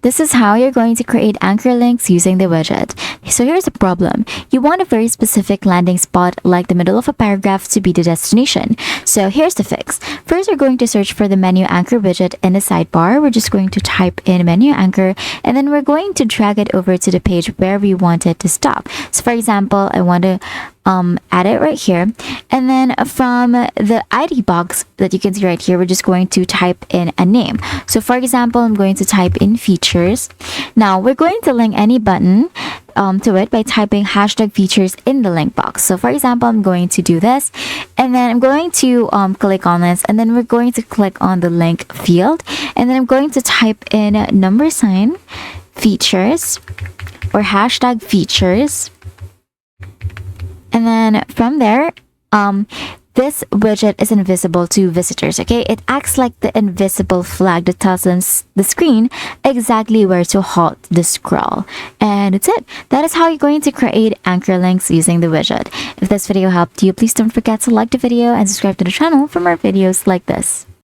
This is how you're going to create anchor links using the widget. So here's the problem. You want a very specific landing spot like the middle of a paragraph to be the destination. So here's the fix. First, we're going to search for the menu anchor widget in the sidebar. We're just going to type in menu anchor, and then we're going to drag it over to the page where we want it to stop. So for example, I want to add it right here, and then from the ID box that you can see right here, we're just going to type in a name. So for example, I'm going to type in features. Now we're going to link any button to it by typing hashtag features in the link box. So for example, I'm going to do this, and then I'm going to click on this, and then we're going to click on the link field, and then I'm going to type in $ features or hashtag features. And then from there, this widget is invisible to visitors, okay? It acts like the invisible flag that tells the screen exactly where to halt the scroll. And that's it. That is how you're going to create anchor links using the widget. If this video helped you, please don't forget to like the video and subscribe to the channel for more videos like this.